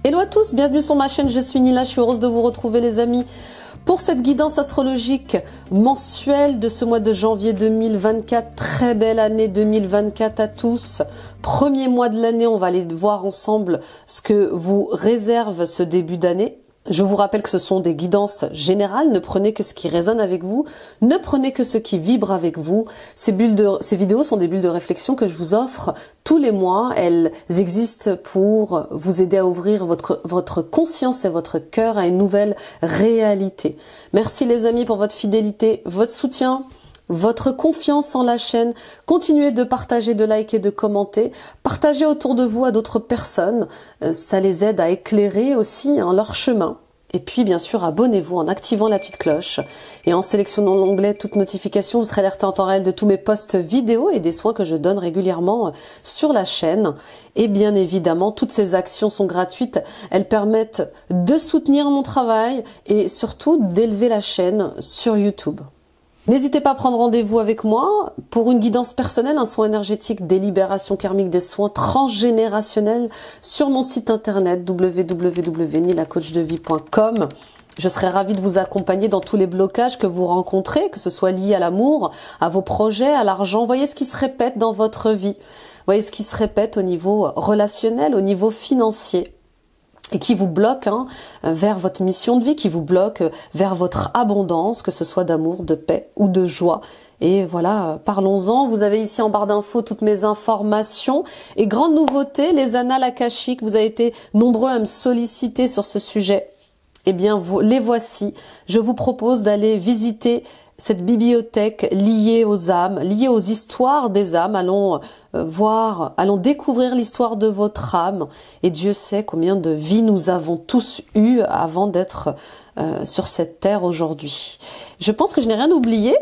Hello à tous, bienvenue sur ma chaîne, je suis Nila, je suis heureuse de vous retrouver les amis pour cette guidance astrologique mensuelle de ce mois de janvier 2024. Très belle année 2024 à tous. Premier mois de l'année, on va aller voir ensemble ce que vous réserve ce début d'année. Je vous rappelle que ce sont des guidances générales, ne prenez que ce qui résonne avec vous, ne prenez que ce qui vibre avec vous. Ces vidéos sont des bulles de réflexion que je vous offre tous les mois. Elles existent pour vous aider à ouvrir votre conscience et votre cœur à une nouvelle réalité. Merci les amis pour votre fidélité, votre soutien, votre confiance en la chaîne. Continuez de partager, de liker, de commenter. Partagez autour de vous à d'autres personnes. Ça les aide à éclairer aussi leur chemin. Et puis bien sûr, abonnez-vous en activant la petite cloche et en sélectionnant l'onglet toutes notifications. Vous serez alerté en temps réel de tous mes posts vidéo et des soins que je donne régulièrement sur la chaîne. Et bien évidemment, toutes ces actions sont gratuites. Elles permettent de soutenir mon travail et surtout d'élever la chaîne sur YouTube. N'hésitez pas à prendre rendez-vous avec moi pour une guidance personnelle, un soin énergétique, des libérations karmiques, des soins transgénérationnels sur mon site internet www.nilacoachdevie.com. Je serai ravie de vous accompagner dans tous les blocages que vous rencontrez, que ce soit lié à l'amour, à vos projets, à l'argent. Voyez ce qui se répète dans votre vie. Voyez ce qui se répète au niveau relationnel, au niveau financier. Et qui vous bloque vers votre mission de vie, qui vous bloque vers votre abondance, que ce soit d'amour, de paix ou de joie. Et voilà, parlons-en. Vous avez ici en barre d'infos toutes mes informations. Et grande nouveauté, les annales akashiques. Vous avez été nombreux à me solliciter sur ce sujet. Eh bien, les voici. Je vous propose d'aller visiter cette bibliothèque liée aux âmes, liée aux histoires des âmes. Allons allons découvrir l'histoire de votre âme. Et Dieu sait combien de vies nous avons tous eues avant d'être sur cette terre aujourd'hui. Je pense que je n'ai rien oublié.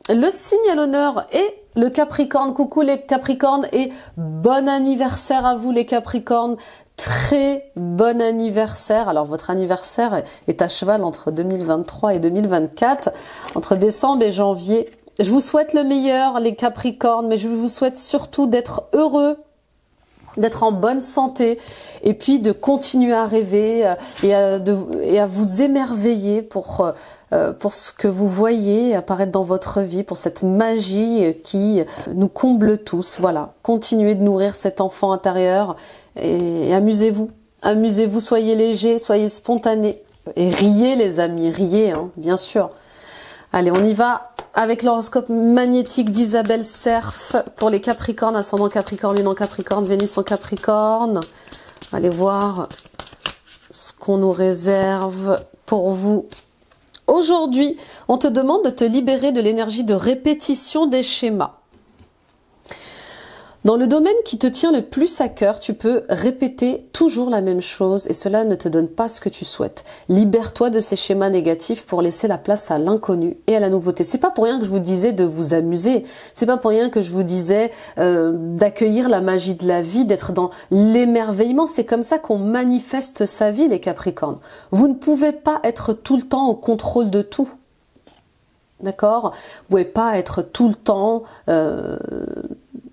Le signe à l'honneur est le Capricorne. Coucou les Capricornes et bon anniversaire à vous les Capricornes. Très bon anniversaire. Alors votre anniversaire est à cheval entre 2023 et 2024, entre décembre et janvier. Je vous souhaite le meilleur les Capricornes, mais je vous souhaite surtout d'être heureux, d'être en bonne santé et puis de continuer à rêver et à vous émerveiller pour ce que vous voyez apparaître dans votre vie, pour cette magie qui nous comble tous. Voilà, continuez de nourrir cet enfant intérieur et amusez-vous. Amusez-vous, soyez légers, soyez spontanés. Et riez les amis, riez, bien sûr. Allez, on y va avec l'horoscope magnétique d'Isabelle Cerf pour les Capricornes, ascendant Capricorne, lune en Capricorne, Vénus en Capricorne. Allez voir ce qu'on nous réserve pour vous. Aujourd'hui, on te demande de te libérer de l'énergie de répétition des schémas. Dans le domaine qui te tient le plus à cœur, tu peux répéter toujours la même chose et cela ne te donne pas ce que tu souhaites. Libère-toi de ces schémas négatifs pour laisser la place à l'inconnu et à la nouveauté. C'est pas pour rien que je vous disais de vous amuser. C'est pas pour rien que je vous disais d'accueillir la magie de la vie, d'être dans l'émerveillement. C'est comme ça qu'on manifeste sa vie, les Capricornes. Vous ne pouvez pas être tout le temps au contrôle de tout. D'accord? Vous pouvez pas être tout le temps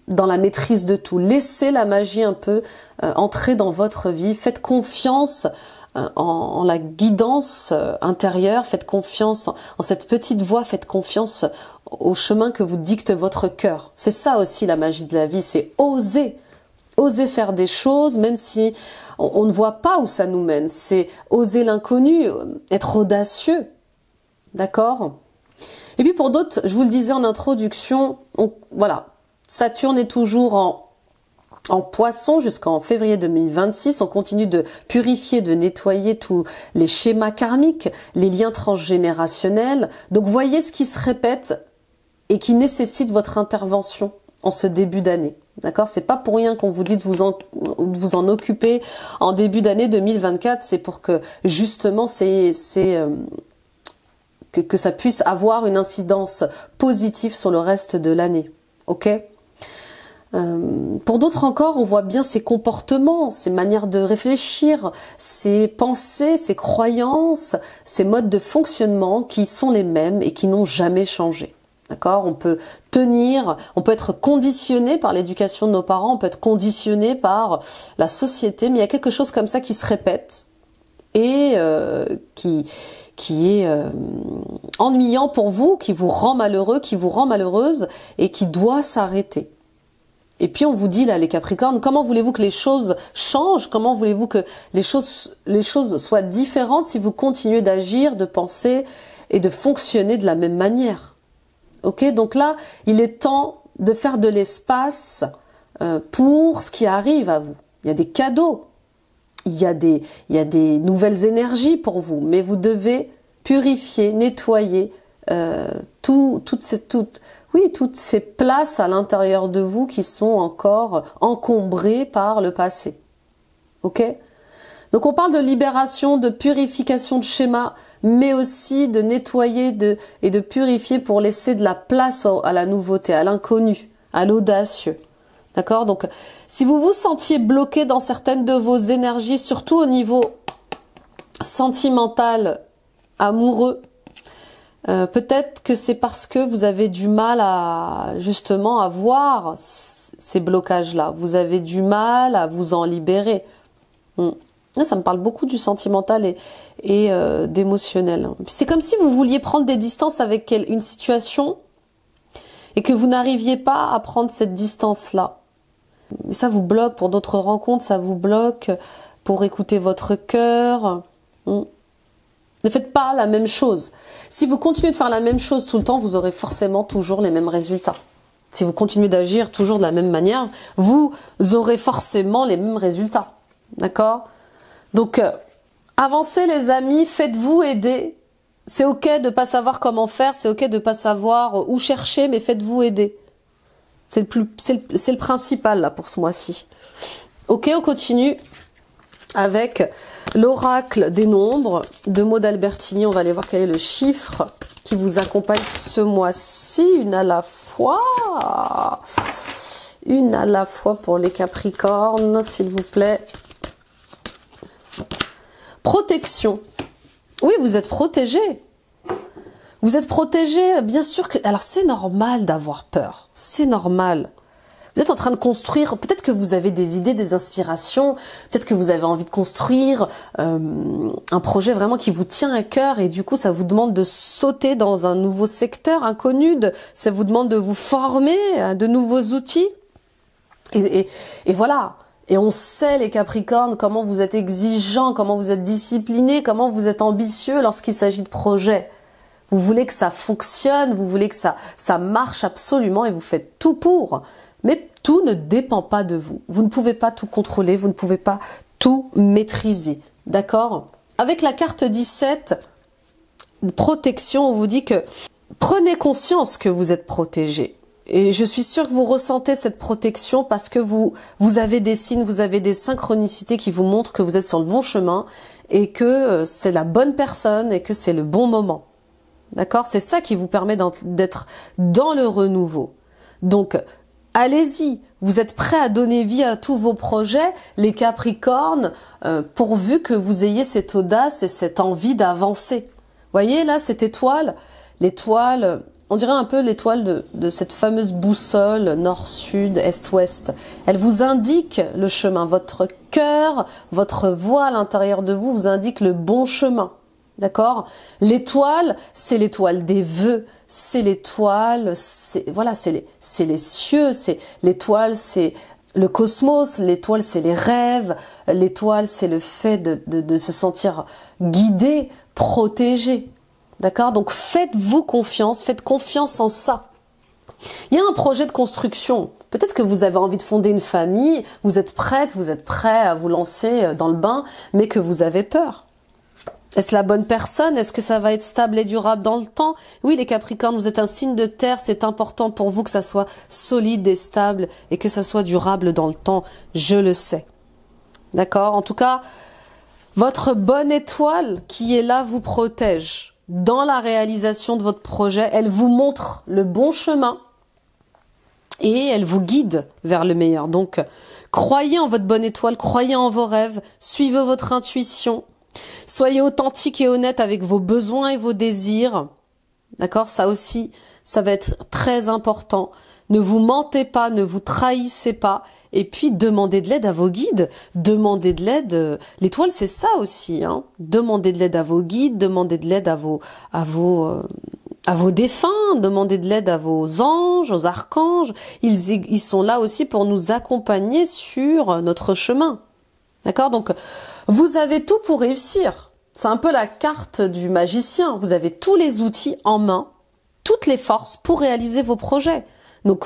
dans la maîtrise de tout. Laissez la magie un peu entrer dans votre vie. Faites confiance en la guidance intérieure. Faites confiance en cette petite voix. Faites confiance au chemin que vous dicte votre cœur. C'est ça aussi la magie de la vie. C'est oser. Oser faire des choses, même si on ne voit pas où ça nous mène. C'est oser l'inconnu, être audacieux. D'accord ? Et puis pour d'autres, je vous le disais en introduction, voilà. Saturne est toujours en poisson jusqu'en février 2026. On continue de purifier, de nettoyer tous les schémas karmiques, les liens transgénérationnels. Donc voyez ce qui se répète et qui nécessite votre intervention en ce début d'année. D'accord? C'est pas pour rien qu'on vous dit de vous en occuper en début d'année 2024. C'est pour que justement que ça puisse avoir une incidence positive sur le reste de l'année. Ok? Pour d'autres encore, on voit bien ses comportements, ses manières de réfléchir, ses pensées, ses croyances, ses modes de fonctionnement qui sont les mêmes et qui n'ont jamais changé. D'accord? On peut tenir, on peut être conditionné par l'éducation de nos parents, on peut être conditionné par la société, mais il y a quelque chose comme ça qui se répète et qui est ennuyant pour vous, qui vous rend malheureux, qui vous rend malheureuse et qui doit s'arrêter. Et puis on vous dit là, les Capricornes, comment voulez-vous que les choses changent? Comment voulez-vous que les choses soient différentes si vous continuez d'agir, de penser et de fonctionner de la même manière? Ok, donc là, il est temps de faire de l'espace pour ce qui arrive à vous. Il y a des cadeaux, il y a des nouvelles énergies pour vous, mais vous devez purifier, nettoyer toutes ces places à l'intérieur de vous qui sont encore encombrées par le passé. Ok? Donc on parle de libération, de purification de schémas, mais aussi de nettoyer et de purifier pour laisser de la place à la nouveauté, à l'inconnu, à l'audacieux. D'accord? Donc si vous vous sentiez bloqué dans certaines de vos énergies, surtout au niveau sentimental, amoureux, peut-être que c'est parce que vous avez du mal à justement à voir ces blocages-là. Vous avez du mal à vous en libérer. Ça me parle beaucoup du sentimental et d'émotionnel. C'est comme si vous vouliez prendre des distances avec une situation et que vous n'arriviez pas à prendre cette distance-là. Mais ça vous bloque pour d'autres rencontres, ça vous bloque pour écouter votre cœur. Ne faites pas la même chose. Si vous continuez de faire la même chose tout le temps, vous aurez forcément toujours les mêmes résultats. Si vous continuez d'agir toujours de la même manière, vous aurez forcément les mêmes résultats. D'accord? Donc, avancez les amis, faites-vous aider. C'est ok de pas savoir comment faire, c'est ok de pas savoir où chercher, mais faites-vous aider. C'est le principal là pour ce mois-ci. Ok, on continue avec l'oracle des nombres de Maud Albertini. On va aller voir quel est le chiffre qui vous accompagne ce mois-ci. Une à la fois. Une à la fois pour les Capricornes, s'il vous plaît. Protection. Oui, vous êtes protégé. Vous êtes protégé, bien sûr que... Alors, c'est normal d'avoir peur. C'est normal. Vous êtes en train de construire, peut-être que vous avez des idées, des inspirations, peut-être que vous avez envie de construire un projet vraiment qui vous tient à cœur et du coup, ça vous demande de sauter dans un nouveau secteur inconnu, ça vous demande de vous former à de nouveaux outils. Et voilà. Et on sait, les Capricornes, comment vous êtes exigeants, comment vous êtes disciplinés, comment vous êtes ambitieux lorsqu'il s'agit de projets. Vous voulez que ça fonctionne, vous voulez que ça marche absolument et vous faites tout pour. Mais tout ne dépend pas de vous. Vous ne pouvez pas tout contrôler, vous ne pouvez pas tout maîtriser. D'accord? Avec la carte 17, protection, on vous dit que prenez conscience que vous êtes protégé. Et je suis sûre que vous ressentez cette protection parce que vous avez des signes, vous avez des synchronicités qui vous montrent que vous êtes sur le bon chemin et que c'est la bonne personne et que c'est le bon moment. D'accord? C'est ça qui vous permet d'être dans le renouveau. Donc, allez-y, vous êtes prêts à donner vie à tous vos projets, les Capricornes, pourvu que vous ayez cette audace et cette envie d'avancer. Voyez là, cette étoile, l'étoile, on dirait un peu l'étoile de cette fameuse boussole nord-sud, est-ouest. Elle vous indique le chemin. Votre cœur, votre voix à l'intérieur de vous vous indique le bon chemin. D'accord? L'étoile, c'est l'étoile des vœux, c'est l'étoile, voilà, c'est les cieux, c'est l'étoile, c'est le cosmos, l'étoile, c'est les rêves, l'étoile, c'est le fait de se sentir guidé, protégé. D'accord? Donc faites-vous confiance, faites confiance en ça. Il y a un projet de construction. Peut-être que vous avez envie de fonder une famille, vous êtes prête, vous êtes prêt à vous lancer dans le bain, mais que vous avez peur. Est-ce la bonne personne? Est-ce que ça va être stable et durable dans le temps? Oui, les Capricornes, vous êtes un signe de terre. C'est important pour vous que ça soit solide et stable et que ça soit durable dans le temps. Je le sais. D'accord? En tout cas, votre bonne étoile qui est là vous protège. Dans la réalisation de votre projet, elle vous montre le bon chemin et elle vous guide vers le meilleur. Donc, croyez en votre bonne étoile, croyez en vos rêves, suivez votre intuition. Soyez authentique et honnête avec vos besoins et vos désirs. D'accord? Ça aussi, Ça va être très important. Ne vous mentez pas, ne vous trahissez pas. Et puis, demandez de l'aide à vos guides. Demandez de l'aide. L'étoile, c'est ça aussi, hein. Demandez de l'aide à vos guides, demandez de l'aide à vos défunts, demandez de l'aide à vos anges, aux archanges. Ils sont là aussi pour nous accompagner sur notre chemin. D'accord? Donc, vous avez tout pour réussir. C'est un peu la carte du magicien. Vous avez tous les outils en main, toutes les forces pour réaliser vos projets. Donc,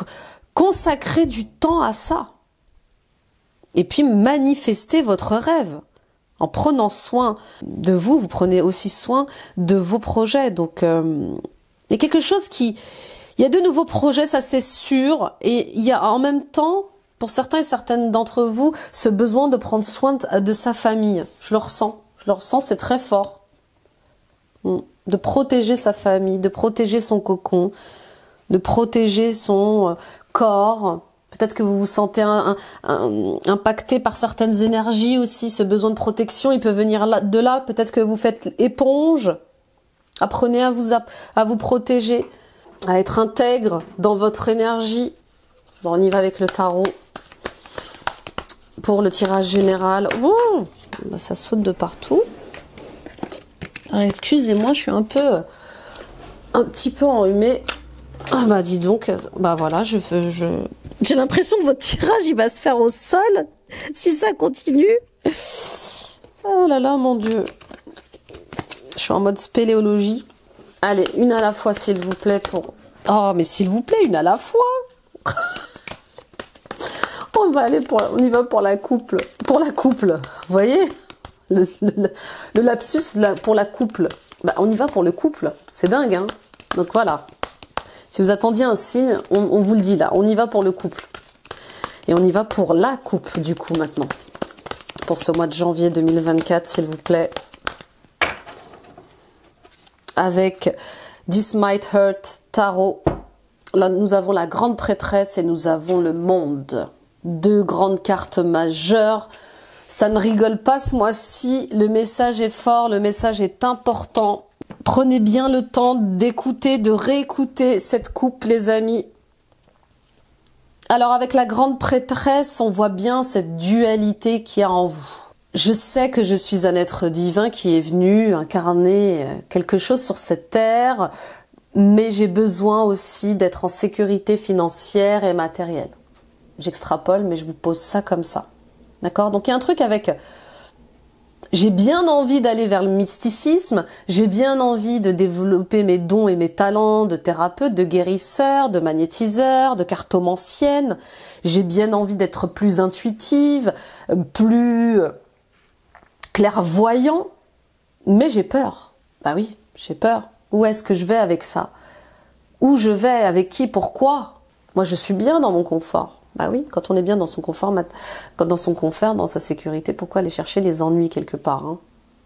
consacrez du temps à ça. Et puis, manifestez votre rêve. En prenant soin de vous, vous prenez aussi soin de vos projets. Donc, il y a quelque chose il y a de nouveaux projets, ça c'est sûr. Et il y a en même temps, pour certains et certaines d'entre vous, ce besoin de prendre soin de sa famille. Je le ressens, c'est très fort. De protéger sa famille, de protéger son cocon, de protéger son corps. Peut-être que vous vous sentez impacté par certaines énergies aussi. Ce besoin de protection, il peut venir de là. Peut-être que vous faites éponge. Apprenez à vous protéger, à être intègre dans votre énergie. Bon, on y va avec le tarot. Pour le tirage général. Oh, bah ça saute de partout. Excusez-moi, je suis un petit peu enrhumée. Ah bah dis donc, bah voilà, j'ai l'impression que votre tirage il va se faire au sol si ça continue. Oh là là, mon Dieu. Je suis en mode spéléologie. Allez, une à la fois s'il vous plaît pour... Oh mais s'il vous plaît, une à la fois. On y va pour la couple. Pour la couple, vous voyez le lapsus là, pour la couple. Bah, on y va pour le couple. C'est dingue, hein. Donc voilà. Si vous attendiez un signe, on vous le dit là. On y va pour le couple. Et on y va pour la coupe, du coup, maintenant. Pour ce mois de janvier 2024, s'il vous plaît. Avec This Might Hurt Tarot. Là, nous avons la grande prêtresse et nous avons le monde. Deux grandes cartes majeures. Ça ne rigole pas ce mois-ci. Le message est fort, le message est important. Prenez bien le temps d'écouter, de réécouter cette coupe, les amis. Alors, avec la grande prêtresse, on voit bien cette dualité qu'il y a en vous. Je sais que je suis un être divin qui est venu incarner quelque chose sur cette terre, mais j'ai besoin aussi d'être en sécurité financière et matérielle. J'extrapole, mais je vous pose ça comme ça. D'accord? Donc, il y a un truc avec... J'ai bien envie d'aller vers le mysticisme, j'ai bien envie de développer mes dons et mes talents de thérapeute, de guérisseur, de magnétiseur, de cartomancienne. J'ai bien envie d'être plus intuitive, plus clairvoyant, mais j'ai peur. Bah oui, j'ai peur. Où est-ce que je vais avec ça? Où je vais? Avec qui? Pourquoi? Moi, je suis bien dans mon confort. Bah oui, quand on est bien dans son confort, dans sa sécurité, pourquoi aller chercher les ennuis quelque part, hein?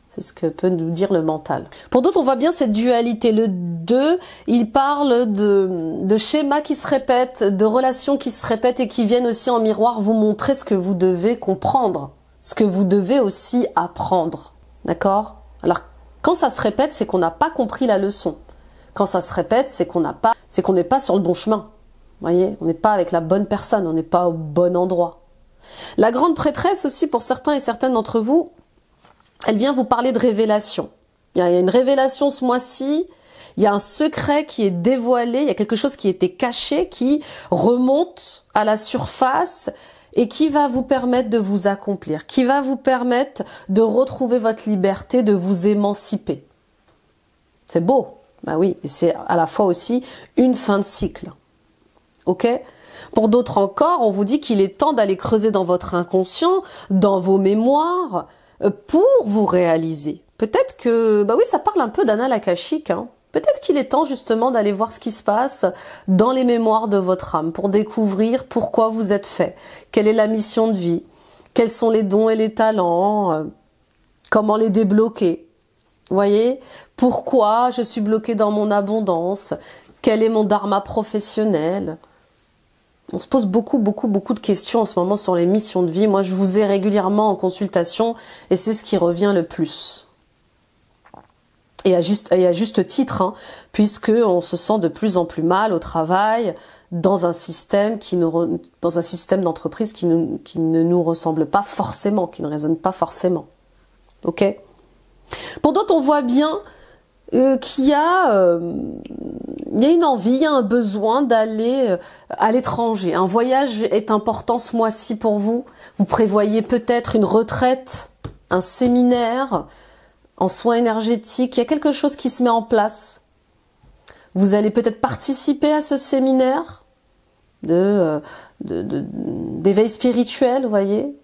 C'est ce que peut nous dire le mental. Pour d'autres, on voit bien cette dualité. Le 2, il parle de schémas qui se répètent, de relations qui se répètent et qui viennent aussi en miroir vous montrer ce que vous devez comprendre, ce que vous devez aussi apprendre. D'accord? Alors, quand ça se répète, c'est qu'on n'a pas compris la leçon. Quand ça se répète, c'est qu'on n'est pas sur le bon chemin. Vous voyez, on n'est pas avec la bonne personne, on n'est pas au bon endroit. La grande prêtresse aussi, pour certains et certaines d'entre vous, elle vient vous parler de révélation. Il y a une révélation ce mois-ci, il y a un secret qui est dévoilé, il y a quelque chose qui était caché, qui remonte à la surface et qui va vous permettre de vous accomplir, qui va vous permettre de retrouver votre liberté, de vous émanciper. C'est beau, bah oui, et c'est à la fois aussi une fin de cycle. Ok? Pour d'autres encore, on vous dit qu'il est temps d'aller creuser dans votre inconscient, dans vos mémoires, pour vous réaliser. Peut-être que, bah oui, ça parle un peu d'annales akashiques, hein. Peut-être qu'il est temps justement d'aller voir ce qui se passe dans les mémoires de votre âme, pour découvrir pourquoi vous êtes fait, quelle est la mission de vie, quels sont les dons et les talents, comment les débloquer. Vous voyez? Pourquoi je suis bloquée dans mon abondance? Quel est mon dharma professionnel? On se pose beaucoup de questions en ce moment sur les missions de vie. Moi, je vous ai régulièrement en consultation et c'est ce qui revient le plus. Et à juste titre, hein, puisque on se sent de plus en plus mal au travail, dans un système d'entreprise qui ne nous ressemble pas forcément, qui ne résonne pas forcément. Ok? Pour d'autres, on voit bien qu'il y a une envie, il y a un besoin d'aller à l'étranger. Un voyage est important ce mois-ci pour vous. Vous prévoyez peut-être une retraite, un séminaire en soins énergétiques. Il y a quelque chose qui se met en place. Vous allez peut-être participer à ce séminaire d'éveil spirituel, vous voyez,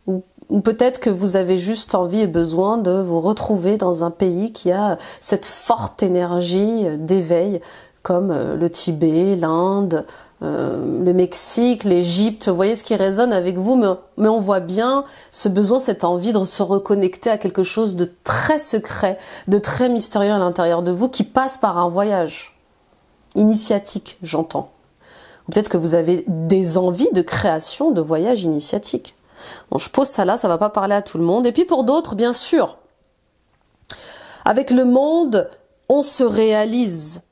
ou peut-être que vous avez juste envie et besoin de vous retrouver dans un pays qui a cette forte énergie d'éveil, comme le Tibet, l'Inde, le Mexique, l'Égypte. Vous voyez ce qui résonne avec vous, mais on voit bien ce besoin, cette envie de se reconnecter à quelque chose de très secret, de très mystérieux à l'intérieur de vous, qui passe par un voyage initiatique, j'entends. Ou peut-être que vous avez des envies de création de voyage initiatique. Bon, je pose ça là, ça va pas parler à tout le monde. Et puis pour d'autres, bien sûr, avec le monde, on se réalise,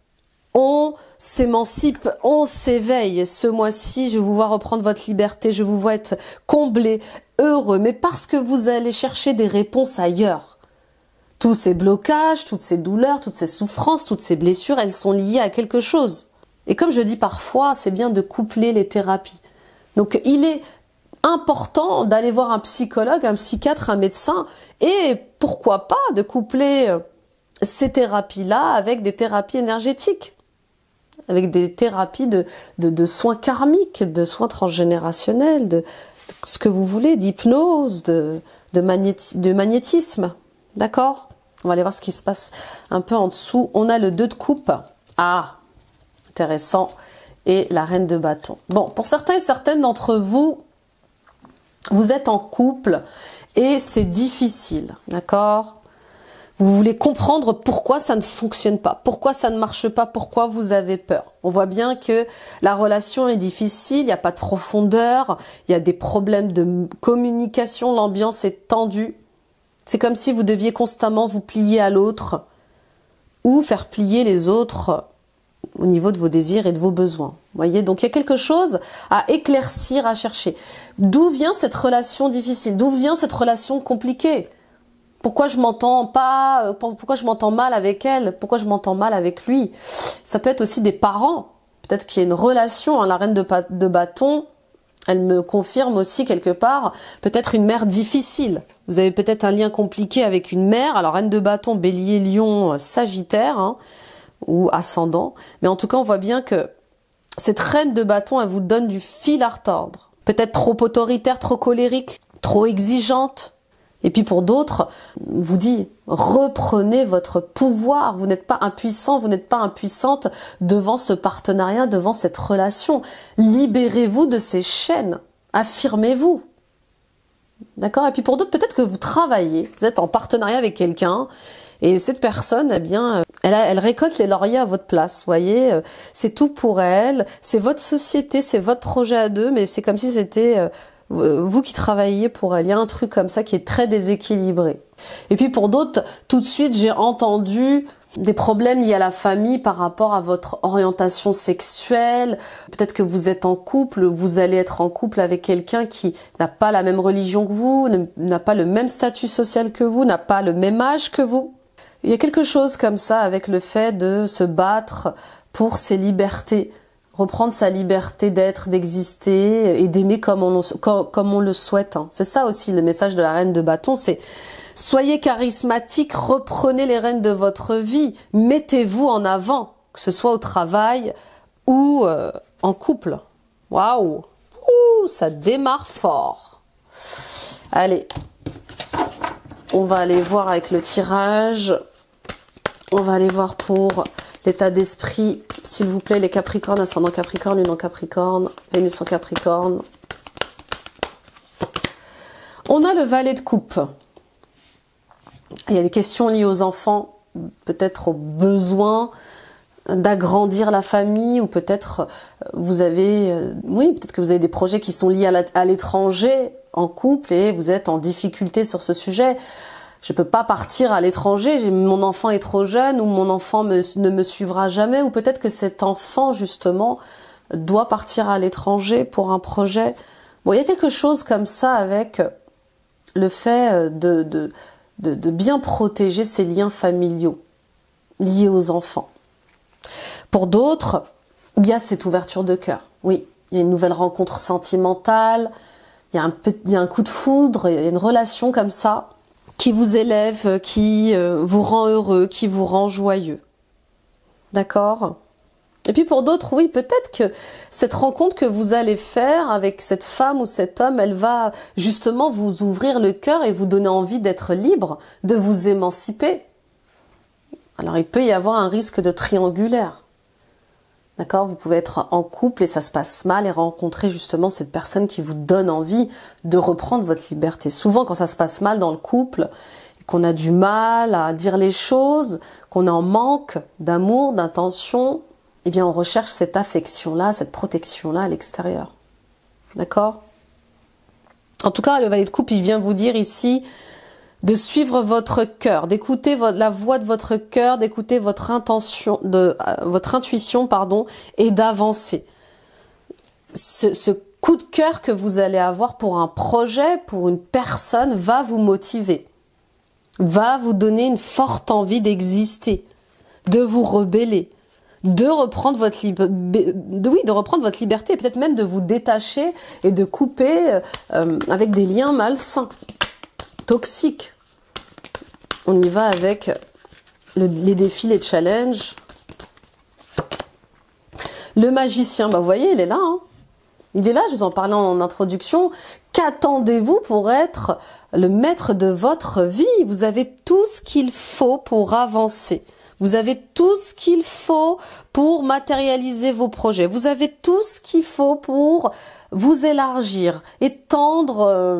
on s'émancipe, on s'éveille. Ce mois-ci, je vous vois reprendre votre liberté, je vous vois être comblé, heureux, mais parce que vous allez chercher des réponses ailleurs. Tous ces blocages, toutes ces douleurs, toutes ces souffrances, toutes ces blessures, elles sont liées à quelque chose. Et comme je dis parfois, c'est bien de coupler les thérapies. Donc il est important d'aller voir un psychologue, un psychiatre, un médecin, et pourquoi pas de coupler ces thérapies-là avec des thérapies énergétiques, avec des thérapies de soins karmiques, de soins transgénérationnels, de ce que vous voulez, d'hypnose, de magnétisme. D'accord? On va aller voir ce qui se passe un peu en dessous. On a le 2 de coupe. Ah, intéressant. Et la reine de bâton. Bon, pour certains et certaines d'entre vous, vous êtes en couple et c'est difficile, d'accord? Vous voulez comprendre pourquoi ça ne fonctionne pas, pourquoi ça ne marche pas, pourquoi vous avez peur. On voit bien que la relation est difficile, il n'y a pas de profondeur, il y a des problèmes de communication, l'ambiance est tendue. C'est comme si vous deviez constamment vous plier à l'autre ou faire plier les autres au niveau de vos désirs et de vos besoins. Vous voyez, donc il y a quelque chose à éclaircir, à chercher. D'où vient cette relation difficile? D'où vient cette relation compliquée? Pourquoi je m'entends pas? Pourquoi je m'entends mal avec elle? Pourquoi je m'entends mal avec lui? Ça peut être aussi des parents. Peut-être qu'il y a une relation, hein, la reine de bâton, elle me confirme aussi quelque part, peut-être une mère difficile. Vous avez peut-être un lien compliqué avec une mère. Alors reine de bâton, bélier, lion, sagittaire, hein, ou ascendant. Mais en tout cas, on voit bien que cette reine de bâton, elle vous donne du fil à retordre. Peut-être trop autoritaire, trop colérique, trop exigeante. Et puis pour d'autres, vous dit, reprenez votre pouvoir. Vous n'êtes pas impuissant, vous n'êtes pas impuissante devant ce partenariat, devant cette relation. Libérez-vous de ces chaînes. Affirmez-vous. D'accord? Et puis pour d'autres, peut-être que vous travaillez, vous êtes en partenariat avec quelqu'un, et cette personne, eh bien, elle récolte les lauriers à votre place, voyez, c'est tout pour elle, c'est votre société, c'est votre projet à deux, mais c'est comme si c'était vous qui travailliez pour elle. Il y a un truc comme ça qui est très déséquilibré. Et puis pour d'autres, tout de suite, j'ai entendu des problèmes liés à la famille par rapport à votre orientation sexuelle. Peut-être que vous êtes en couple, vous allez être en couple avec quelqu'un qui n'a pas la même religion que vous, n'a pas le même statut social que vous, n'a pas le même âge que vous. Il y a quelque chose comme ça avec le fait de se battre pour ses libertés, reprendre sa liberté d'être, d'exister et d'aimer comme on le souhaite. C'est ça aussi le message de la reine de bâton, c'est soyez charismatique, reprenez les rênes de votre vie, mettez-vous en avant, que ce soit au travail ou en couple. Waouh, ça démarre fort. Allez, on va aller voir avec le tirage. On va aller voir pour l'état d'esprit, s'il vous plaît, les Capricornes, ascendant Capricorne, lune en Capricorne, Vénus en Capricorne. On a le valet de coupe. Il y a des questions liées aux enfants, peut-être aux besoins d'agrandir la famille, ou peut-être vous avez, oui, peut-être que vous avez des projets qui sont liés à l'étranger, en couple, et vous êtes en difficulté sur ce sujet. je peux pas partir à l'étranger, mon enfant est trop jeune, ou mon enfant ne me suivra jamais, ou peut-être que cet enfant, justement, doit partir à l'étranger pour un projet. Bon, il y a quelque chose comme ça avec le fait de bien protéger ces liens familiaux liés aux enfants. Pour d'autres, il y a cette ouverture de cœur. Oui, il y a une nouvelle rencontre sentimentale, il y a un coup de foudre, il y a une relation comme ça qui vous élève, qui vous rend heureux, qui vous rend joyeux. D'accord ? Et puis pour d'autres, oui, peut-être que cette rencontre que vous allez faire avec cette femme ou cet homme, elle va justement vous ouvrir le cœur et vous donner envie d'être libre, de vous émanciper. Alors il peut y avoir un risque de triangulaire. D'accord ? Vous pouvez être en couple et ça se passe mal et rencontrer justement cette personne qui vous donne envie de reprendre votre liberté. Souvent, quand ça se passe mal dans le couple, qu'on a du mal à dire les choses, qu'on est en manque d'amour, d'intention, eh bien on recherche cette affection-là, cette protection-là à l'extérieur. D'accord ? En tout cas, le valet de coupe, il vient vous dire ici de suivre votre cœur, d'écouter la voix de votre cœur, d'écouter votre intuition, et d'avancer. Ce coup de cœur que vous allez avoir pour un projet, pour une personne, va vous motiver, va vous donner une forte envie d'exister, de vous rebeller, de reprendre votre liberté, et peut-être même de vous détacher et de couper avec des liens malsains, toxiques. On y va avec les défis, les challenges. Le magicien, vous voyez, il est là. Hein. Il est là, je vous en parlais en introduction. Qu'attendez-vous pour être le maître de votre vie? Vous avez tout ce qu'il faut pour avancer. Vous avez tout ce qu'il faut pour matérialiser vos projets. Vous avez tout ce qu'il faut pour vous élargir, étendre,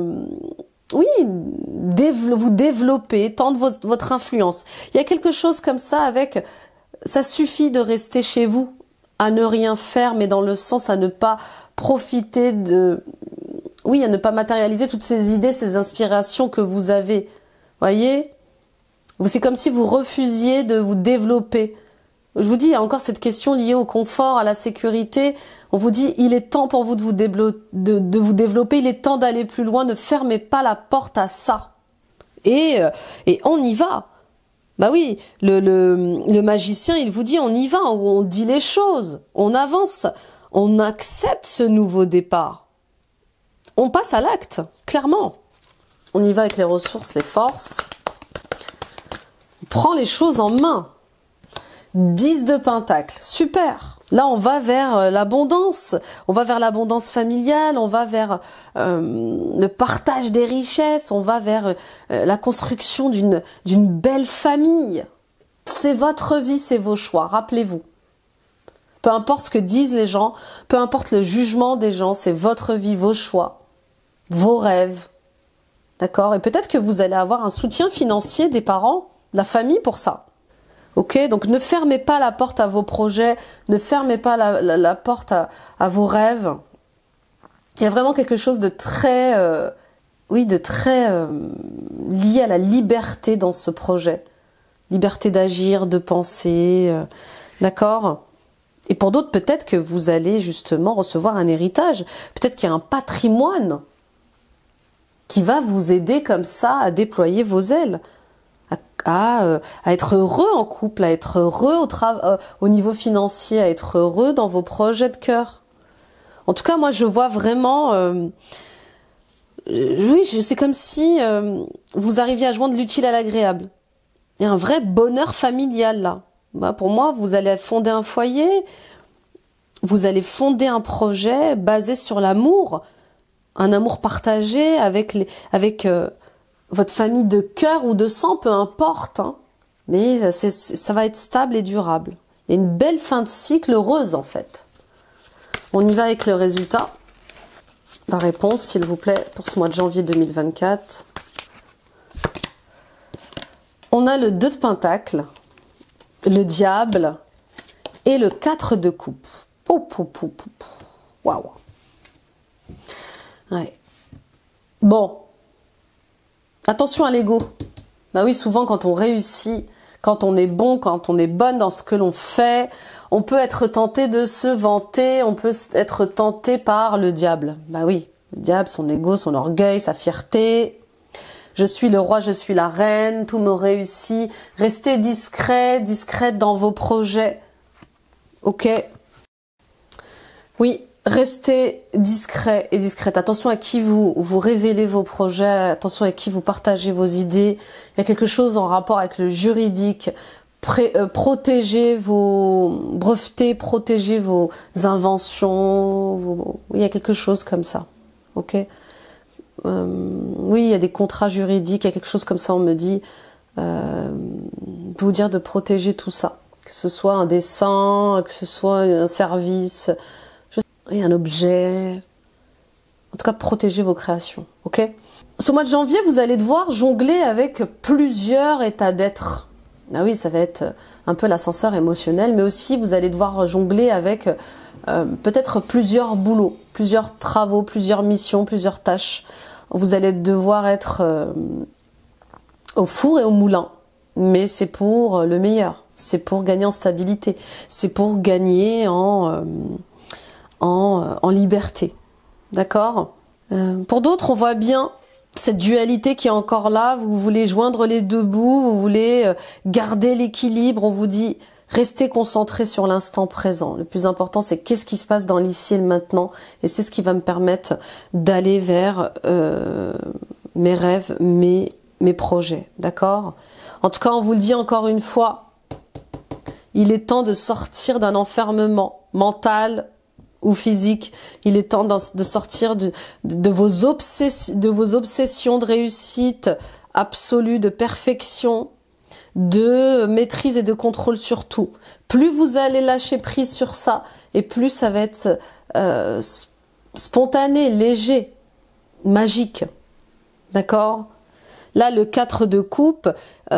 vous développer, étendre votre influence. Il y a quelque chose comme ça avec, ça suffit de rester chez vous, à ne rien faire, mais dans le sens à ne pas profiter à ne pas matérialiser toutes ces idées, ces inspirations que vous avez. Voyez ? C'est comme si vous refusiez de vous développer. Je vous dis, il y a encore cette question liée au confort, à la sécurité. On vous dit, il est temps pour vous de vous développer, il est temps d'aller plus loin, ne fermez pas la porte à ça. Et on y va. Bah oui, le magicien, il vous dit, on y va, on dit les choses, on avance, on accepte ce nouveau départ. On passe à l'acte, clairement. On y va avec les ressources, les forces. On prend les choses en main. 10 de Pentacle, super. Là, on va vers l'abondance, on va vers l'abondance familiale, on va vers le partage des richesses, on va vers la construction d'une belle famille. C'est votre vie, c'est vos choix, rappelez-vous. Peu importe ce que disent les gens, peu importe le jugement des gens, c'est votre vie, vos choix, vos rêves. D'accord ? Et peut-être que vous allez avoir un soutien financier des parents, de la famille pour ça. Ok, donc ne fermez pas la porte à vos projets, ne fermez pas la porte à vos rêves. Il y a vraiment quelque chose de très, lié à la liberté dans ce projet. Liberté d'agir, de penser, d'accord ? Et pour d'autres, peut-être que vous allez justement recevoir un héritage. Peut-être qu'il y a un patrimoine qui va vous aider comme ça à déployer vos ailes. À être heureux en couple, à être heureux au niveau financier, à être heureux dans vos projets de cœur. En tout cas, moi, je vois vraiment... c'est comme si vous arriviez à joindre l'utile à l'agréable. Il y a un vrai bonheur familial, là. Bah, pour moi, vous allez fonder un foyer, vous allez fonder un projet basé sur l'amour, un amour partagé avec votre famille de cœur ou de sang, peu importe, hein. Mais ça va être stable et durable. Il y a une belle fin de cycle heureuse, en fait. On y va avec le résultat. La réponse, s'il vous plaît, pour ce mois de janvier 2024. On a le 2 de Pentacle, le diable et le 4 de coupe. Waouh. Ouais. Bon. Attention à l'ego. Bah oui, souvent quand on réussit, quand on est bon, quand on est bonne dans ce que l'on fait, on peut être tenté de se vanter, on peut être tenté par le diable. Bah oui, le diable, son ego, son orgueil, sa fierté. Je suis le roi, je suis la reine, tout me réussit. Restez discret, discrète dans vos projets. Ok? Oui, restez discret et discrète. Attention à qui vous révélez vos projets, attention à qui vous partagez vos idées. Il y a quelque chose en rapport avec le juridique. Protégez vos brevetés, protégez vos inventions. Oui, il y a quelque chose comme ça. Ok? Oui, il y a des contrats juridiques, il y a quelque chose comme ça, on me dit. Vous dire de protéger tout ça. Que ce soit un dessin, que ce soit un service, un objet. En tout cas, protégez vos créations. Ok? Ce mois de janvier, vous allez devoir jongler avec plusieurs états d'être. Ah oui, ça va être un peu l'ascenseur émotionnel, mais aussi vous allez devoir jongler avec peut-être plusieurs boulots, plusieurs travaux, plusieurs missions, plusieurs tâches. Vous allez devoir être au four et au moulin, mais c'est pour le meilleur, c'est pour gagner en stabilité, c'est pour gagner en liberté. D'accord? Pour d'autres, on voit bien cette dualité qui est encore là, vous voulez joindre les deux bouts, vous voulez garder l'équilibre, on vous dit restez concentré sur l'instant présent. Le plus important, c'est qu'est-ce qui se passe dans l'ici et le maintenant, et c'est ce qui va me permettre d'aller vers mes rêves, mes projets, d'accord? En tout cas, on vous le dit encore une fois, il est temps de sortir d'un enfermement mental ou physique. Il est temps de sortir de vos obsessions de réussite absolue, de perfection, de maîtrise et de contrôle sur tout. Plus vous allez lâcher prise sur ça, et plus ça va être spontané, léger, magique. D'accord? Là, le 4 de coupe, il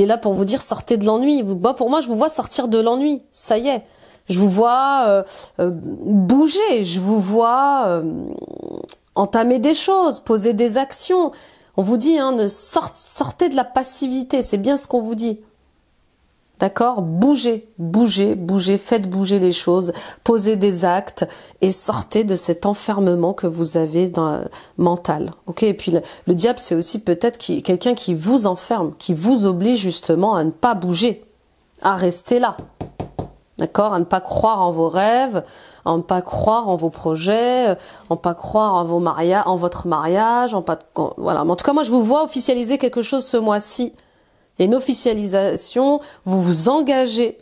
est là pour vous dire sortez de l'ennui. Pour moi, je vous vois sortir de l'ennui. Ça y est. Je vous vois bouger, je vous vois entamer des choses, poser des actions. On vous dit, sortez de la passivité, c'est bien ce qu'on vous dit. D'accord? Bougez, bougez, bougez, faites bouger les choses, posez des actes et sortez de cet enfermement que vous avez dans mental. Ok? Et puis le diable, c'est aussi peut-être quelqu'un qui vous enferme, qui vous oblige justement à ne pas bouger, à rester là. D'accord? À ne pas croire en vos rêves, à ne pas croire en vos projets, à ne pas croire en votre mariage, voilà. Mais en tout cas, moi, je vous vois officialiser quelque chose ce mois-ci. Il y a une officialisation, vous vous engagez.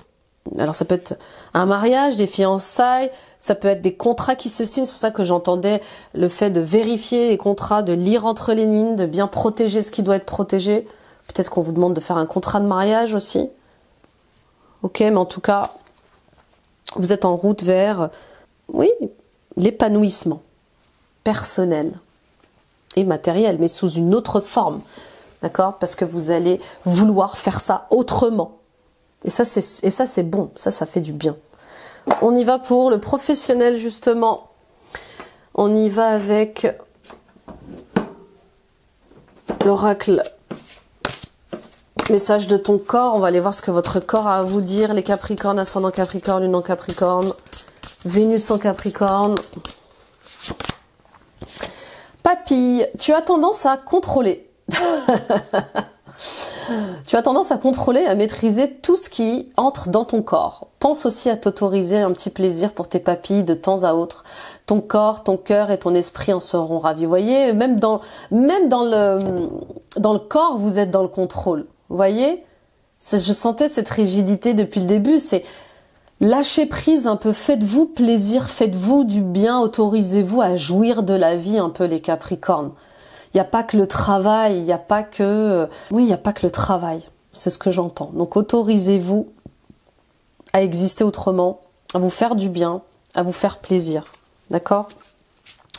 Alors, ça peut être un mariage, des fiançailles, ça peut être des contrats qui se signent. C'est pour ça que j'entendais le fait de vérifier les contrats, de lire entre les lignes, de bien protéger ce qui doit être protégé. Peut-être qu'on vous demande de faire un contrat de mariage aussi. Ok, mais en tout cas, vous êtes en route vers, oui, l'épanouissement personnel et matériel, mais sous une autre forme, d'accord? Parce que vous allez vouloir faire ça autrement. Et ça, c'est bon, ça fait du bien. On y va pour le professionnel, justement. On y va avec l'oracle. Message de ton corps, on va aller voir ce que votre corps a à vous dire. Les Capricornes, ascendant Capricorne, lune en Capricorne, Vénus en Capricorne. Papille, tu as tendance à contrôler. Tu as tendance à contrôler, à maîtriser tout ce qui entre dans ton corps. Pense aussi à t'autoriser un petit plaisir pour tes papilles de temps à autre. Ton corps, ton cœur et ton esprit en seront ravis. Vous voyez, même dans le corps, vous êtes dans le contrôle. Vous voyez, je sentais cette rigidité depuis le début. C'est lâcher prise un peu. Faites-vous plaisir, faites-vous du bien. Autorisez-vous à jouir de la vie un peu, les Capricornes. Il n'y a pas que le travail, il n'y a pas que... Oui, il n'y a pas que le travail. C'est ce que j'entends. Donc, autorisez-vous à exister autrement, à vous faire du bien, à vous faire plaisir. D'accord?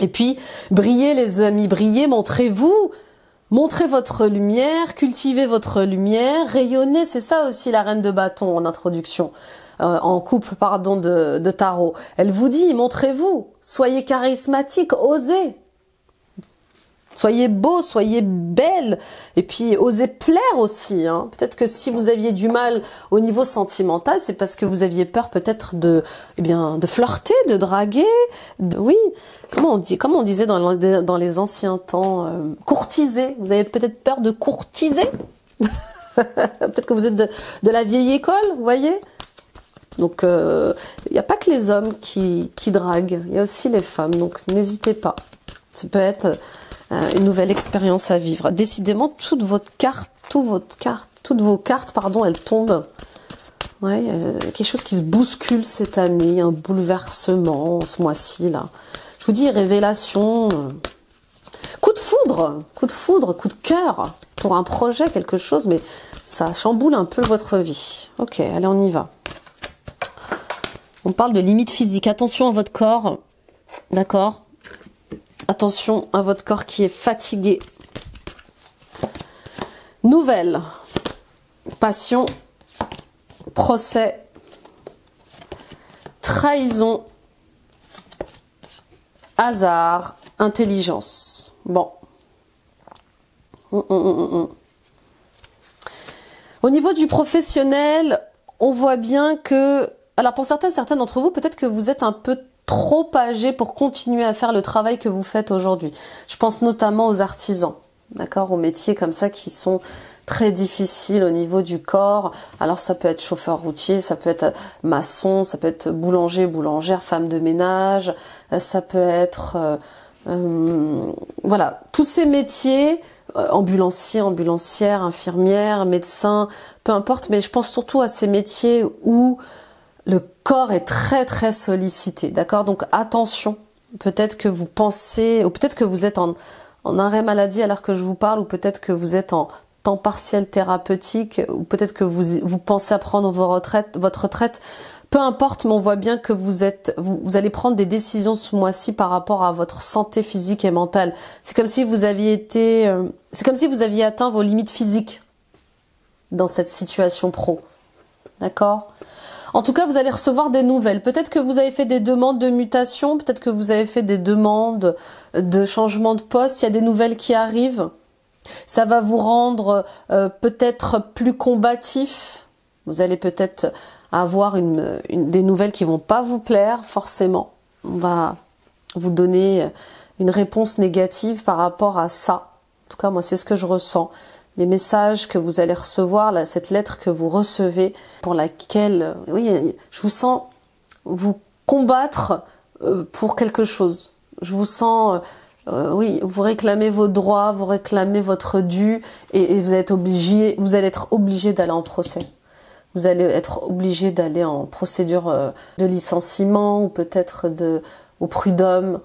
Et puis, brillez les amis, brillez, montrez-vous. Montrez votre lumière, cultivez votre lumière, rayonnez. C'est ça aussi la reine de bâton en introduction. En coupe, pardon, de tarot. Elle vous dit, montrez-vous. Soyez charismatique, osez. Soyez beau, soyez belle, et puis osez plaire aussi. Hein. Peut-être que si vous aviez du mal au niveau sentimental, c'est parce que vous aviez peur peut-être de flirter, de draguer. Oui, comment on disait dans les anciens temps, courtiser. Vous avez peut-être peur de courtiser. Peut-être que vous êtes de la vieille école, vous voyez. Donc, il n'y a pas que les hommes qui draguent, il y a aussi les femmes. Donc, n'hésitez pas. Ça peut être une nouvelle expérience à vivre. Décidément, toutes vos cartes, pardon, elles tombent. Ouais, quelque chose qui se bouscule cette année, un bouleversement ce mois-ci là. Je vous dis révélation, coup de foudre, coup de cœur pour un projet, quelque chose, mais ça chamboule un peu votre vie. Ok, allez, on y va. On parle de limite physique. Attention à votre corps, d'accord ? Attention à votre corps qui est fatigué. Nouvelle. Passion. Procès. Trahison. Hasard. Intelligence. Bon. Au niveau du professionnel, on voit bien que... Alors pour certains d'entre vous, peut-être que vous êtes un peu trop âgé pour continuer à faire le travail que vous faites aujourd'hui. Je pense notamment aux artisans, d'accord, aux métiers comme ça qui sont très difficiles au niveau du corps. Alors ça peut être chauffeur routier, ça peut être maçon, ça peut être boulanger, boulangère, femme de ménage, ça peut être voilà, tous ces métiers, ambulancier, ambulancière, infirmière, médecin, peu importe, mais je pense surtout à ces métiers où le corps est très très sollicité, d'accord? Donc attention, peut-être que vous pensez, ou peut-être que vous êtes en arrêt maladie alors que je vous parle, ou peut-être que vous êtes en temps partiel thérapeutique, ou peut-être que vous pensez à prendre votre retraite, peu importe, mais on voit bien que vous allez prendre des décisions ce mois-ci par rapport à votre santé physique et mentale. C'est comme si vous aviez atteint vos limites physiques dans cette situation pro, d'accord? En tout cas, vous allez recevoir des nouvelles. Peut-être que vous avez fait des demandes de mutation, peut-être que vous avez fait des demandes de changement de poste. Il y a des nouvelles qui arrivent. Ça va vous rendre peut-être plus combatif. Vous allez peut-être avoir des nouvelles qui vont pas vous plaire forcément. On va vous donner une réponse négative par rapport à ça. En tout cas, moi, c'est ce que je ressens. Les messages que vous allez recevoir, là, cette lettre que vous recevez, pour laquelle, oui, je vous sens vous combattre pour quelque chose. Je vous sens, oui, vous réclamez vos droits, vous réclamez votre dû, et vous allez être obligé d'aller en procès. Vous allez être obligé d'aller en procédure de licenciement, ou peut-être au prud'homme,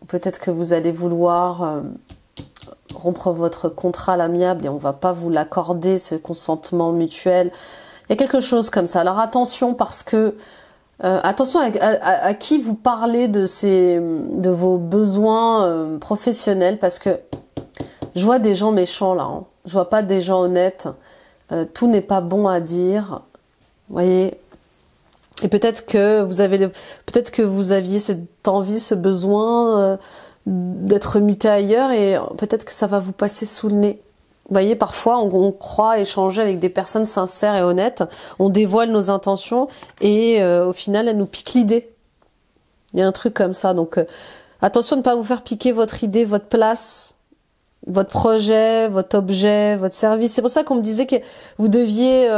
ou peut-être que vous allez vouloir rompre votre contrat à l'amiable et on va pas vous l'accorder, ce consentement mutuel. Il y a quelque chose comme ça. Alors attention, parce que attention à qui vous parlez de vos besoins professionnels, parce que je vois des gens méchants là, hein. Je vois pas des gens honnêtes. Tout n'est pas bon à dire, vous voyez. Et peut-être que vous aviez cette envie, ce besoin d'être muté ailleurs, et peut-être que ça va vous passer sous le nez. Vous voyez, parfois on croit échanger avec des personnes sincères et honnêtes, on dévoile nos intentions et au final elles nous piquent l'idée. Il y a un truc comme ça, donc attention de ne pas vous faire piquer votre idée, votre place, votre projet, votre objet, votre service. C'est pour ça qu'on me disait que vous deviez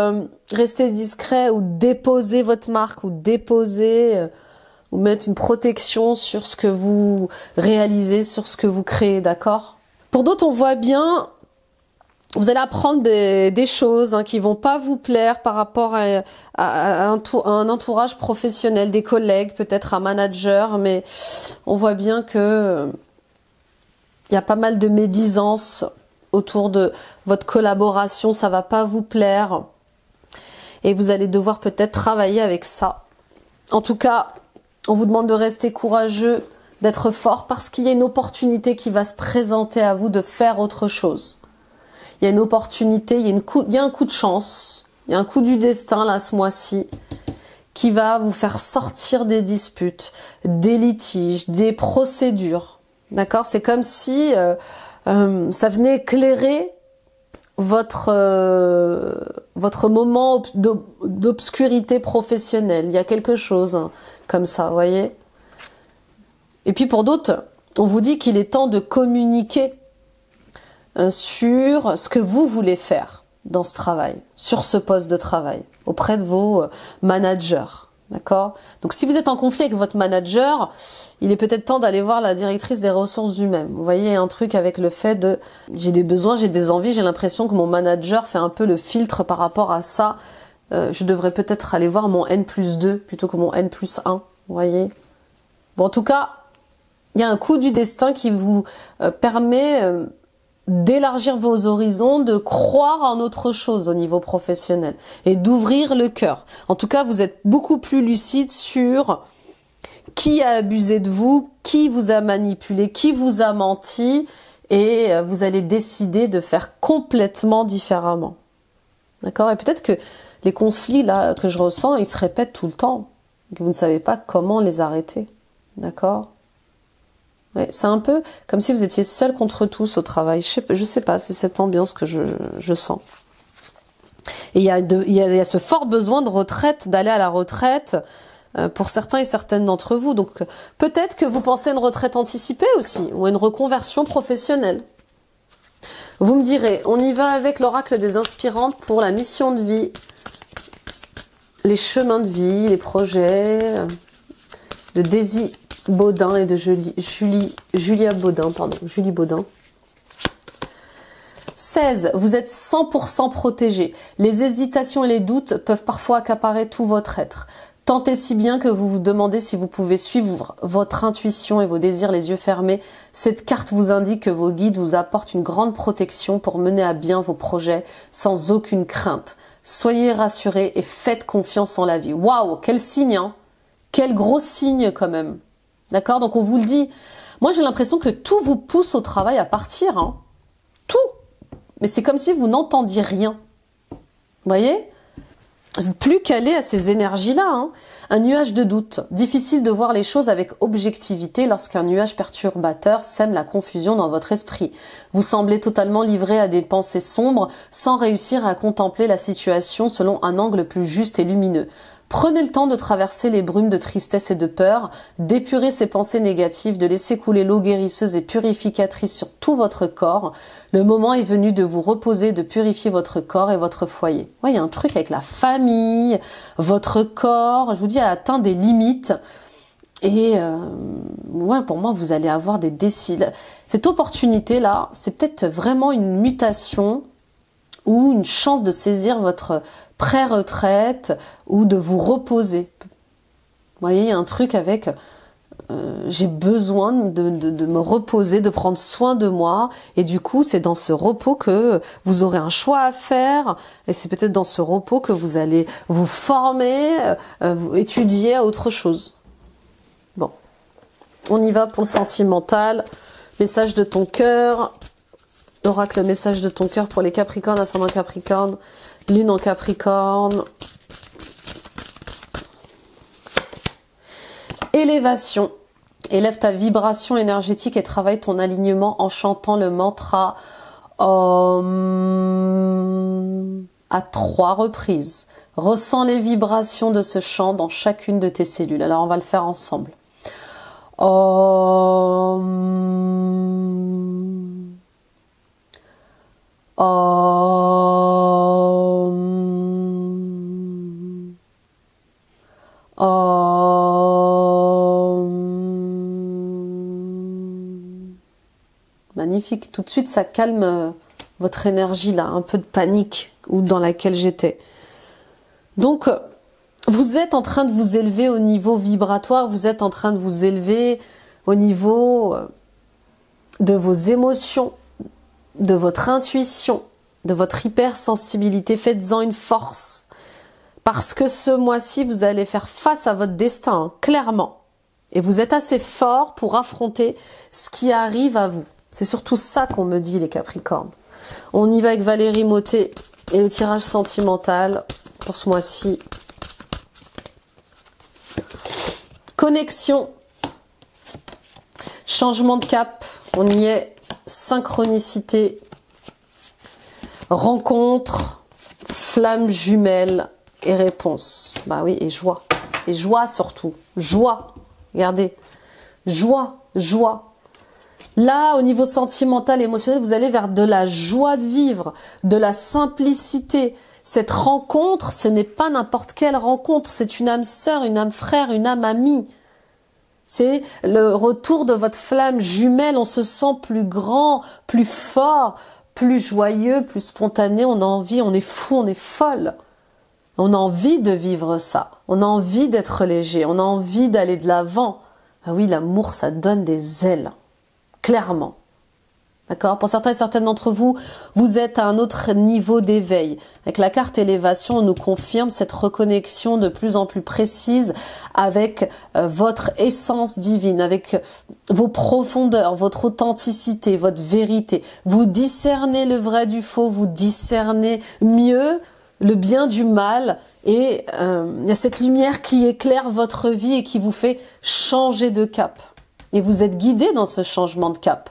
rester discret, ou déposer votre marque, ou déposer... ou mettre une protection sur ce que vous réalisez, sur ce que vous créez, d'accord? Pour d'autres, on voit bien, vous allez apprendre des choses qui vont pas vous plaire par rapport à un entourage professionnel, des collègues, peut-être un manager, mais on voit bien que il y a pas mal de médisance autour de votre collaboration, ça va pas vous plaire, et vous allez devoir peut-être travailler avec ça. En tout cas, on vous demande de rester courageux, d'être fort, parce qu'il y a une opportunité qui va se présenter à vous de faire autre chose. Il y a une opportunité, il y a un coup de chance, il y a un coup du destin là ce mois-ci qui va vous faire sortir des disputes, des litiges, des procédures. D'accord? C'est comme si ça venait éclairer votre moment d'obscurité professionnelle. Il y a quelque chose comme ça, vous voyez. Et puis pour d'autres, on vous dit qu'il est temps de communiquer sur ce que vous voulez faire dans ce travail, sur ce poste de travail, auprès de vos managers. D'accord? Donc si vous êtes en conflit avec votre manager, il est peut-être temps d'aller voir la directrice des ressources humaines. Vous voyez, un truc avec le fait de j'ai des besoins, j'ai des envies, j'ai l'impression que mon manager fait un peu le filtre par rapport à ça. Je devrais peut-être aller voir mon N+2 plutôt que mon N+1. Vous voyez? Bon, en tout cas, il y a un coup du destin qui vous permet d'élargir vos horizons, de croire en autre chose au niveau professionnel et d'ouvrir le cœur. En tout cas, vous êtes beaucoup plus lucide sur qui a abusé de vous, qui vous a manipulé, qui vous a menti, et vous allez décider de faire complètement différemment. D'accord? Et peut-être que les conflits là que je ressens, ils se répètent tout le temps, et que vous ne savez pas comment les arrêter. D'accord? Ouais, c'est un peu comme si vous étiez seul contre tous au travail. Je sais pas, c'est cette ambiance que je sens. Et il y a ce fort besoin de retraite, d'aller à la retraite pour certains et certaines d'entre vous. Donc peut-être que vous pensez à une retraite anticipée aussi, ou à une reconversion professionnelle. Vous me direz, on y va avec l'oracle des inspirantes pour la mission de vie, les chemins de vie, les projets, de Daisy Baudin et de Julia Baudin, pardon, Julie Baudin. 16. Vous êtes 100% protégé. Les hésitations et les doutes peuvent parfois accaparer tout votre être. Tentez si bien que vous vous demandez si vous pouvez suivre votre intuition et vos désirs les yeux fermés. Cette carte vous indique que vos guides vous apportent une grande protection pour mener à bien vos projets sans aucune crainte. Soyez rassurés et faites confiance en la vie. Waouh, quel signe, hein! Quel gros signe quand même. D'accord? Donc on vous le dit. Moi j'ai l'impression que tout vous pousse au travail à partir. Hein. Tout. Mais c'est comme si vous n'entendiez rien. Vous voyez? Vous n'êtes plus calé à ces énergies-là. Hein. Un nuage de doute. Difficile de voir les choses avec objectivité lorsqu'un nuage perturbateur sème la confusion dans votre esprit. Vous semblez totalement livré à des pensées sombres sans réussir à contempler la situation selon un angle plus juste et lumineux. Prenez le temps de traverser les brumes de tristesse et de peur, d'épurer ces pensées négatives, de laisser couler l'eau guérisseuse et purificatrice sur tout votre corps. Le moment est venu de vous reposer, de purifier votre corps et votre foyer. Ouais, il y a un truc avec la famille, votre corps, je vous dis, a atteint des limites. Et ouais, pour moi, vous allez avoir des décisions. Cette opportunité-là, c'est peut-être vraiment une mutation ou une chance de saisir votre pré-retraite ou de vous reposer. Vous voyez, il y a un truc avec j'ai besoin de me reposer, de prendre soin de moi, et du coup c'est dans ce repos que vous aurez un choix à faire, et c'est peut-être dans ce repos que vous allez vous former, étudier à autre chose. Bon, on y va pour le sentimental. Message de ton cœur. Oracle, message de ton cœur pour les Capricornes, ascendant Capricorne, lune en Capricorne. Élévation. Élève ta vibration énergétique et travaille ton alignement en chantant le mantra Om à 3 reprises. Ressens les vibrations de ce chant dans chacune de tes cellules. Alors on va le faire ensemble. Om. Om. Om. Magnifique. Tout de suite, ça calme votre énergie là, un peu de panique ou dans laquelle j'étais. Donc, vous êtes en train de vous élever au niveau vibratoire, vous êtes en train de vous élever au niveau de vos émotions, de votre intuition, de votre hypersensibilité. Faites-en une force. Parce que ce mois-ci, vous allez faire face à votre destin, hein, clairement. Et vous êtes assez fort pour affronter ce qui arrive à vous. C'est surtout ça qu'on me dit, les Capricornes. On y va avec Valérie Mottet et le tirage sentimental pour ce mois-ci. Connexion. Changement de cap. On y est. synchronicité, rencontre, flamme jumelle et réponse. Bah oui, et joie. Et joie surtout. Joie. Regardez. Joie, joie. Là, au niveau sentimental, émotionnel, vous allez vers de la joie de vivre, de la simplicité. Cette rencontre, ce n'est pas n'importe quelle rencontre. C'est une âme sœur, une âme frère, une âme amie. C'est le retour de votre flamme jumelle. On se sent plus grand, plus fort, plus joyeux, plus spontané. On a envie, on est fou, on est folle. On a envie de vivre ça. On a envie d'être léger. On a envie d'aller de l'avant. Ah oui, l'amour, ça donne des ailes. Clairement. D'accord? Pour certains et certaines d'entre vous, vous êtes à un autre niveau d'éveil. Avec la carte élévation, on nous confirme cette reconnexion de plus en plus précise avec votre essence divine, avec vos profondeurs, votre authenticité, votre vérité. Vous discernez le vrai du faux, vous discernez mieux le bien du mal, et il y a cette lumière qui éclaire votre vie et qui vous fait changer de cap. Et vous êtes guidé dans ce changement de cap.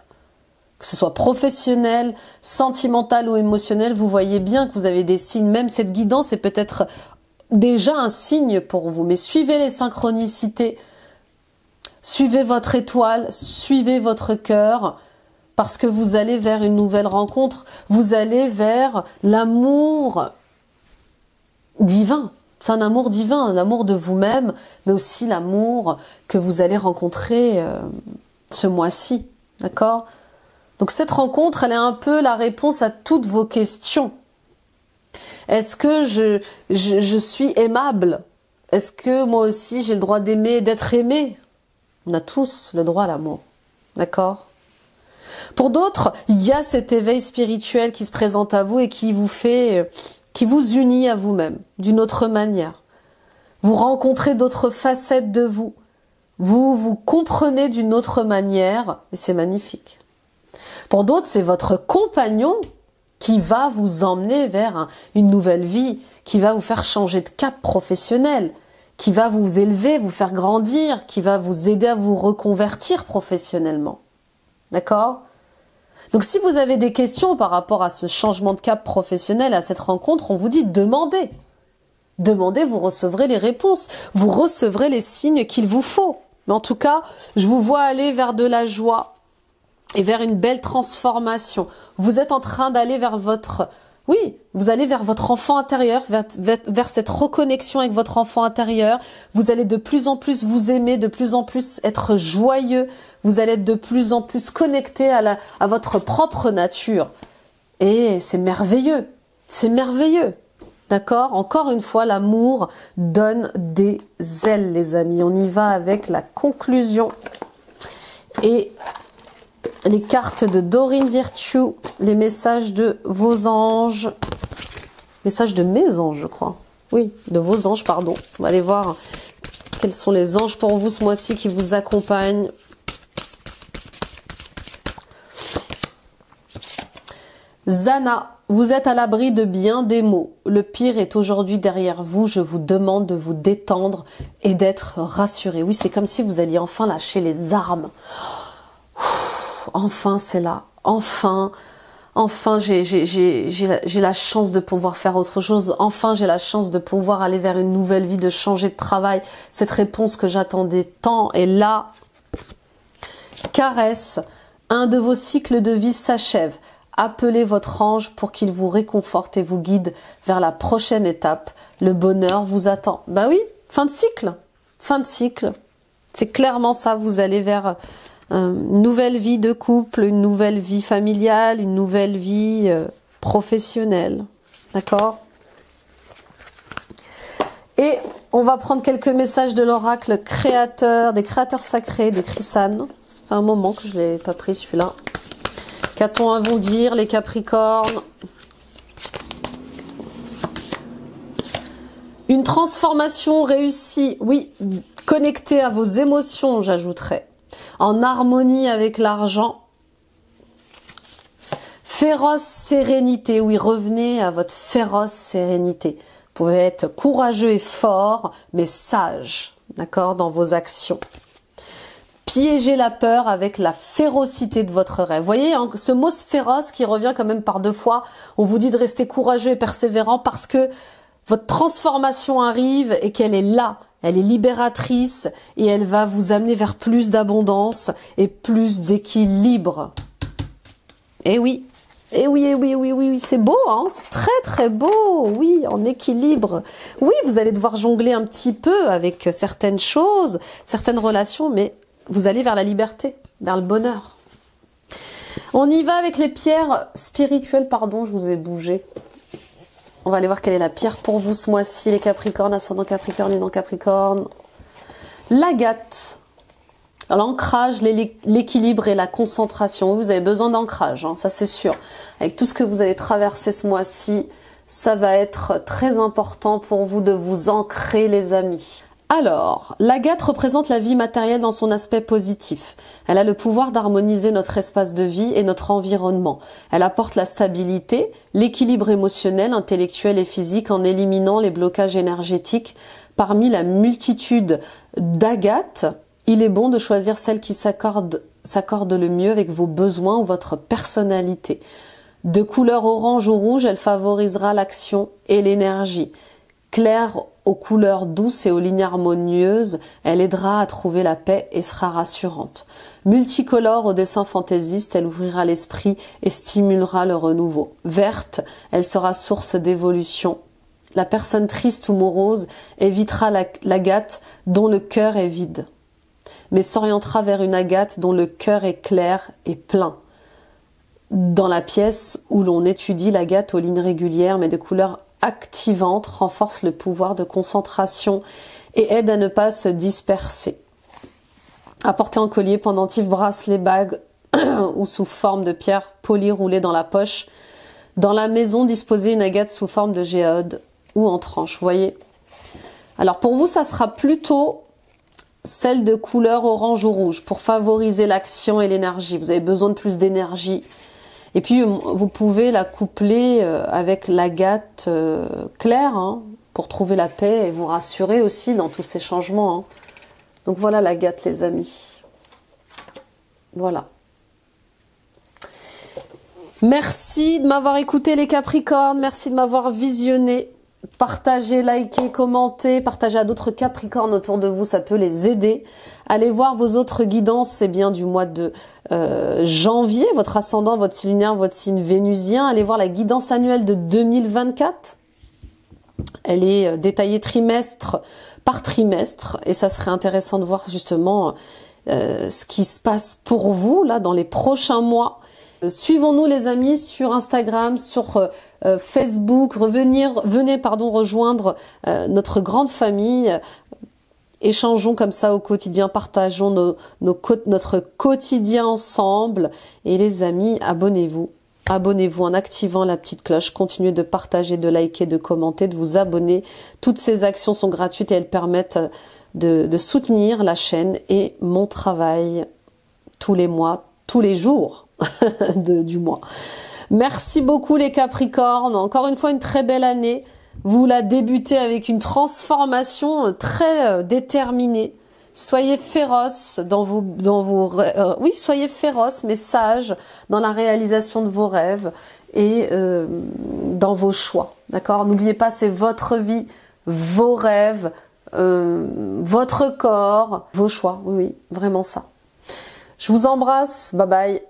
Que ce soit professionnel, sentimental ou émotionnel, vous voyez bien que vous avez des signes. Même cette guidance est peut-être déjà un signe pour vous. Mais suivez les synchronicités, suivez votre étoile, suivez votre cœur, parce que vous allez vers une nouvelle rencontre. Vous allez vers l'amour divin. C'est un amour divin, l'amour de vous-même, mais aussi l'amour que vous allez rencontrer ce mois-ci. D'accord ? Donc cette rencontre, elle est un peu la réponse à toutes vos questions. Est-ce que je suis aimable? Est-ce que moi aussi j'ai le droit d'aimer et d'être aimé? On a tous le droit à l'amour. D'accord? Pour d'autres, il y a cet éveil spirituel qui se présente à vous et qui vous fait... qui vous unit à vous-même d'une autre manière. Vous rencontrez d'autres facettes de vous. Vous vous comprenez d'une autre manière et c'est magnifique. Pour d'autres, c'est votre compagnon qui va vous emmener vers une nouvelle vie, qui va vous faire changer de cap professionnel, qui va vous élever, vous faire grandir, qui va vous aider à vous reconvertir professionnellement. D'accord ? Donc si vous avez des questions par rapport à ce changement de cap professionnel, à cette rencontre, on vous dit demandez. Demandez, vous recevrez les réponses, vous recevrez les signes qu'il vous faut. Mais en tout cas, je vous vois aller vers de la joie et vers une belle transformation. Vous êtes en train d'aller vers votre... Oui, vous allez vers votre enfant intérieur, vers cette reconnexion avec votre enfant intérieur. Vous allez de plus en plus vous aimer, de plus en plus être joyeux. Vous allez être de plus en plus connecté à votre propre nature. Et c'est merveilleux. C'est merveilleux. D'accord? Encore une fois, l'amour donne des ailes, les amis. On y va avec la conclusion. Et les cartes de Dorine Virtue, les messages de vos anges, messages de mes anges, je crois. Oui, de vos anges, pardon. On va aller voir quels sont les anges pour vous ce mois-ci qui vous accompagnent. Zana, vous êtes à l'abri de bien des maux. Le pire est aujourd'hui derrière vous. Je vous demande de vous détendre et d'être rassuré. Oui, c'est comme si vous alliez enfin lâcher les armes. Enfin, c'est là. Enfin, j'ai la chance de pouvoir faire autre chose. Enfin, j'ai la chance de pouvoir aller vers une nouvelle vie, de changer de travail. Cette réponse que j'attendais tant est là. Caresse, un de vos cycles de vie s'achève. Appelez votre ange pour qu'il vous réconforte et vous guide vers la prochaine étape. Le bonheur vous attend. Bah oui, fin de cycle. Fin de cycle. C'est clairement ça. Vous allez vers... une nouvelle vie de couple, une nouvelle vie familiale, une nouvelle vie professionnelle. D'accord? Et on va prendre quelques messages de l'oracle créateur, des créateurs sacrés de Chrisane. Ça fait un moment que je ne l'ai pas pris celui-là. Qu'a-t-on à vous dire, les Capricornes? Une transformation réussie, oui, connectée à vos émotions, j'ajouterais. En harmonie avec l'argent. Féroce sérénité, oui, revenez à votre féroce sérénité. Vous pouvez être courageux et fort, mais sage, d'accord, dans vos actions. piégez la peur avec la férocité de votre rêve. Vous voyez, hein, ce mot féroce qui revient quand même par 2 fois, on vous dit de rester courageux et persévérant parce que votre transformation arrive et qu'elle est là. Elle est libératrice et elle va vous amener vers plus d'abondance et plus d'équilibre. Eh oui, eh oui, eh oui, eh oui, eh oui, oui, c'est beau, hein, c'est très très beau, oui, en équilibre. Oui, vous allez devoir jongler un petit peu avec certaines choses, certaines relations, mais vous allez vers la liberté, vers le bonheur. On y va avec les pierres spirituelles, pardon, je vous ai bougé. On va aller voir quelle est la pierre pour vous ce mois-ci, les Capricornes, ascendant Capricorne, lunan Capricorne. L'agate. L'ancrage, l'équilibre et la concentration. Vous avez besoin d'ancrage, hein, ça c'est sûr. Avec tout ce que vous allez traverser ce mois-ci, ça va être très important pour vous de vous ancrer, les amis. Alors, l'agate représente la vie matérielle dans son aspect positif. Elle a le pouvoir d'harmoniser notre espace de vie et notre environnement. Elle apporte la stabilité, l'équilibre émotionnel, intellectuel et physique en éliminant les blocages énergétiques. Parmi la multitude d'agates, il est bon de choisir celle qui s'accorde le mieux avec vos besoins ou votre personnalité. De couleur orange ou rouge, elle favorisera l'action et l'énergie. Claire aux couleurs douces et aux lignes harmonieuses, elle aidera à trouver la paix et sera rassurante. Multicolore au dessin fantaisiste, elle ouvrira l'esprit et stimulera le renouveau. Verte, elle sera source d'évolution. La personne triste ou morose évitera l'agate dont le cœur est vide, mais s'orientera vers une agate dont le cœur est clair et plein. Dans la pièce où l'on étudie l'agate aux lignes régulières mais de couleurs activante, renforce le pouvoir de concentration et aide à ne pas se disperser. Apporter en collier, pendentif, bracelet, bague ou sous forme de pierre polie roulée dans la poche. Dans la maison, disposer une agate sous forme de géode ou en tranche, vous voyez. Alors pour vous, ça sera plutôt celle de couleur orange ou rouge pour favoriser l'action et l'énergie. Vous avez besoin de plus d'énergie. Et puis, vous pouvez la coupler avec l'agate claire, hein, pour trouver la paix et vous rassurer aussi dans tous ces changements. Hein. Donc voilà l'agate, les amis. Voilà. Merci de m'avoir écouté, les Capricornes. Merci de m'avoir visionné. Partagez, likez, commentez, partagez à d'autres Capricornes autour de vous, ça peut les aider. Allez voir vos autres guidances, c'est bien du mois de janvier, votre ascendant, votre signe lunaire, votre signe vénusien. Allez voir la guidance annuelle de 2024. Elle est détaillée trimestre par trimestre et ça serait intéressant de voir justement ce qui se passe pour vous là dans les prochains mois. Suivons-nous les amis sur Instagram, sur Facebook, venez rejoindre notre grande famille, échangeons comme ça au quotidien, partageons notre quotidien ensemble et les amis, abonnez-vous en activant la petite cloche, continuez de partager, de liker, de commenter, de vous abonner, toutes ces actions sont gratuites et elles permettent de soutenir la chaîne et mon travail tous les mois, tous les jours du mois. Merci beaucoup les Capricornes, encore une fois une très belle année, vous la débutez avec une transformation très déterminée, soyez féroces oui, soyez féroces mais sages dans la réalisation de vos rêves et dans vos choix, d'accord? N'oubliez pas, c'est votre vie, vos rêves, votre corps, vos choix, oui, oui, vraiment ça. Je vous embrasse, bye bye.